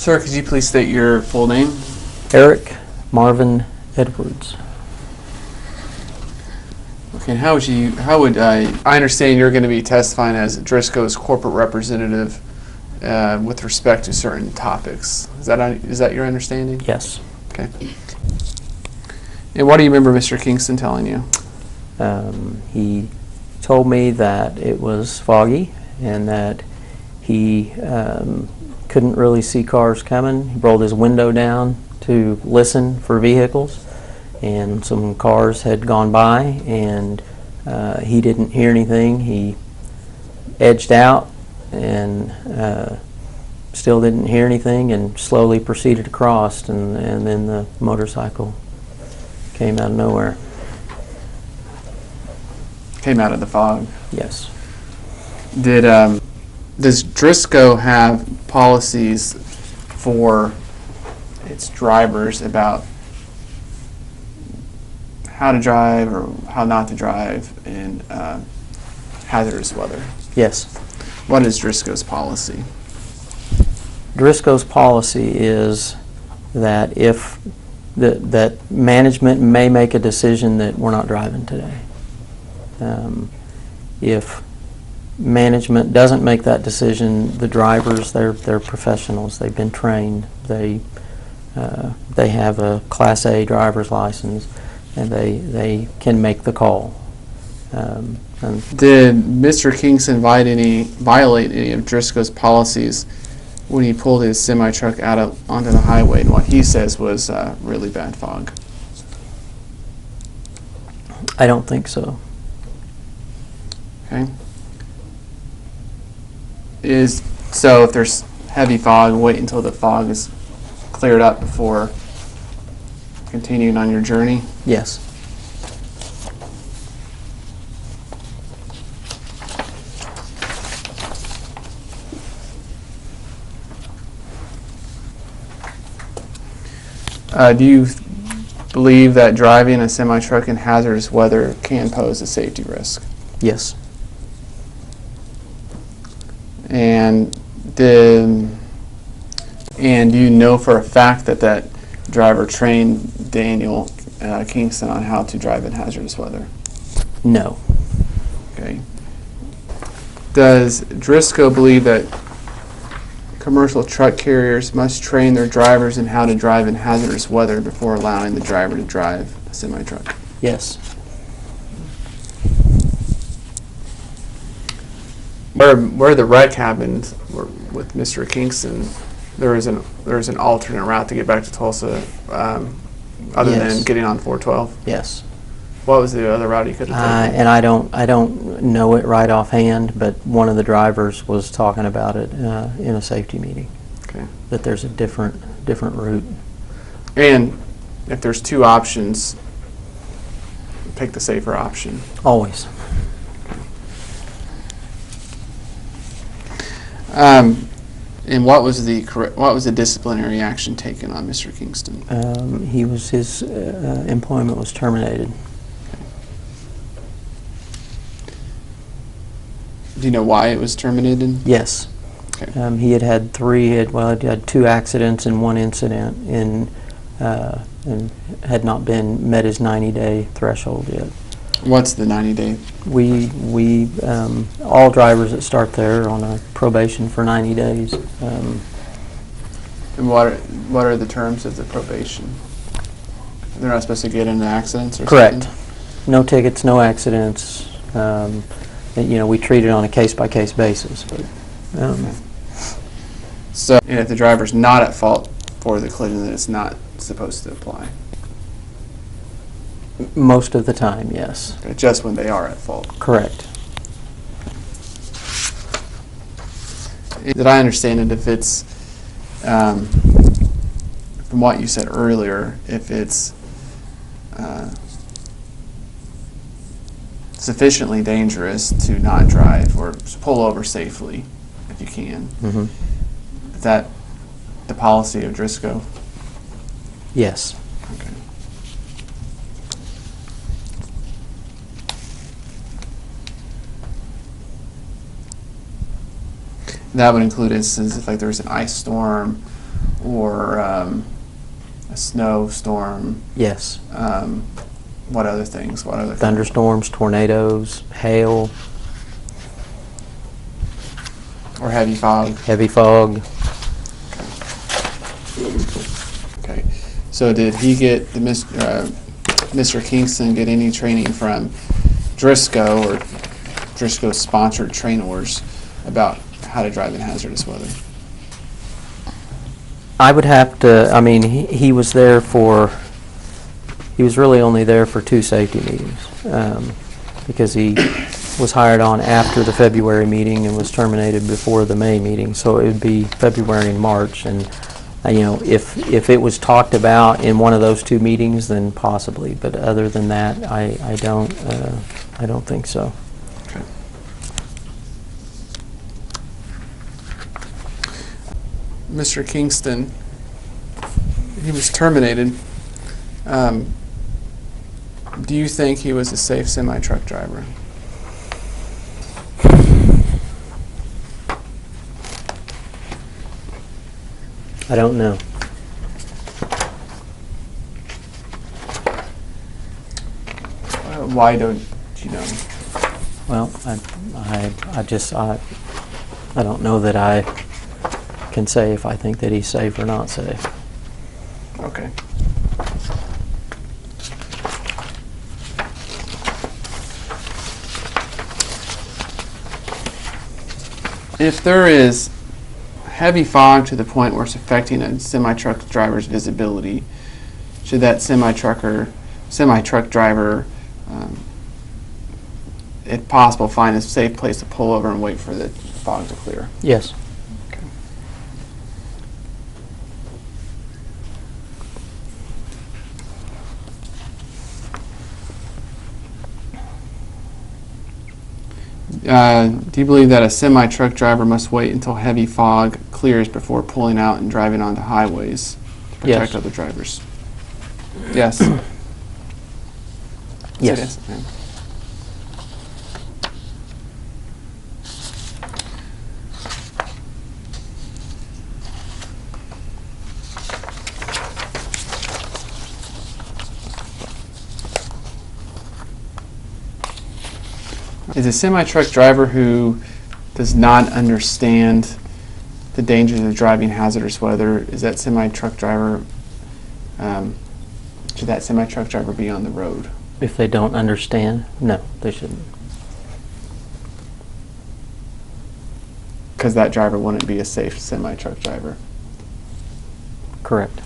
Sir, could you please state your full name? Eric Marvin Edwards. Okay, and how would I understand you're going to be testifying as Drisco's corporate representative with respect to certain topics. Is that your understanding? Yes. Okay. And what do you remember Mr. Kingston telling you? He told me that it was foggy and that he couldn't really see cars coming. He rolled his window down to listen for vehicles, and some cars had gone by, and he didn't hear anything. He edged out and still didn't hear anything, and slowly proceeded across, and then the motorcycle came out of nowhere. Came out of the fog. Yes. Does Drisco have policies for its drivers about how to drive or how not to drive in hazardous weather? Yes. What is Drisco's policy? Drisco's policy is that if that management may make a decision that we're not driving today. If management doesn't make that decision, the drivers, they're professionals. They've been trained. They have a Class A driver's license, and they can make the call. Did Mr. Kingston violate any of Drisco's policies when he pulled his semi-truck out onto the highway in what he says was really bad fog? I don't think so. Okay. So if there's heavy fog, wait until the fog is cleared up before continuing on your journey? Yes. Do you believe that driving a semi-truck in hazardous weather can pose a safety risk? Yes. And do you know for a fact that driver trained Daniel Kingston on how to drive in hazardous weather? No. Okay. Does Drisco believe that commercial truck carriers must train their drivers in how to drive in hazardous weather before allowing the driver to drive a semi-truck? Yes. Where the wreck happened with Mr. Kingston, there was an alternate route to get back to Tulsa, other Yes. than getting on 412. Yes. What was the other route he could have taken? And I don't know it right offhand, but one of the drivers was talking about it in a safety meeting. Okay. That there's a different route. And if there's two options, pick the safer option. Always. And what was the disciplinary action taken on Mr. Kingston? His employment was terminated. Do you know why it was terminated? Yes. Okay. He had two accidents and one incident, and had not met his 90-day threshold yet. What's the 90-day? We all drivers that start there on a probation for 90 days. And what are the terms of the probation? They're not supposed to get into accidents or Correct. something? No tickets, no accidents. We treat it on a case-by-case basis. But, Okay. So, and if the driver's not at fault for the collision, then it's not supposed to apply? most of the time, yes. Okay, just when they are at fault? Correct. Did I understand it, if it's, from what you said earlier, if it's sufficiently dangerous to not drive or pull over safely, if you can, Mm-hmm. is that the policy of Drisco? Yes. Okay. That would include instances if, like, there was an ice storm or a snowstorm? Yes. What other things? What other Thunderstorms, tornadoes, hail, or heavy fog? heavy fog. Okay. So did he get Mr. Kingston get any training from Driscoll or Driscoll sponsored trainers about how to drive in hazardous weather? I would have to, I mean, he was there for, he was really only there for 2 safety meetings, because he was hired on after the February meeting and was terminated before the May meeting, so it would be February and March, and you know, if it was talked about in one of those 2 meetings, then possibly, but other than that, I don't think so. Okay. Mr. Kingston, he was terminated. Do you think he was a safe semi-truck driver? I don't know. Why don't you know? Well, I don't know that I can say if I think that he's safe or not safe. Okay. If there is heavy fog to the point where it's affecting a semi-truck driver's visibility, should that semi-truck driver, if possible, find a safe place to pull over and wait for the fog to clear? Yes. Okay. Do you believe that a semi-truck driver must wait until heavy fog clears before pulling out and driving onto highways to protect Yes. other drivers? Yes. Yes. Say ma'am. Is a semi-truck driver who does not understand the dangers of driving hazardous weather, is that semi-truck driver, should that semi-truck driver be on the road? If they don't understand, no, they shouldn't. Because that driver wouldn't be a safe semi-truck driver. Correct.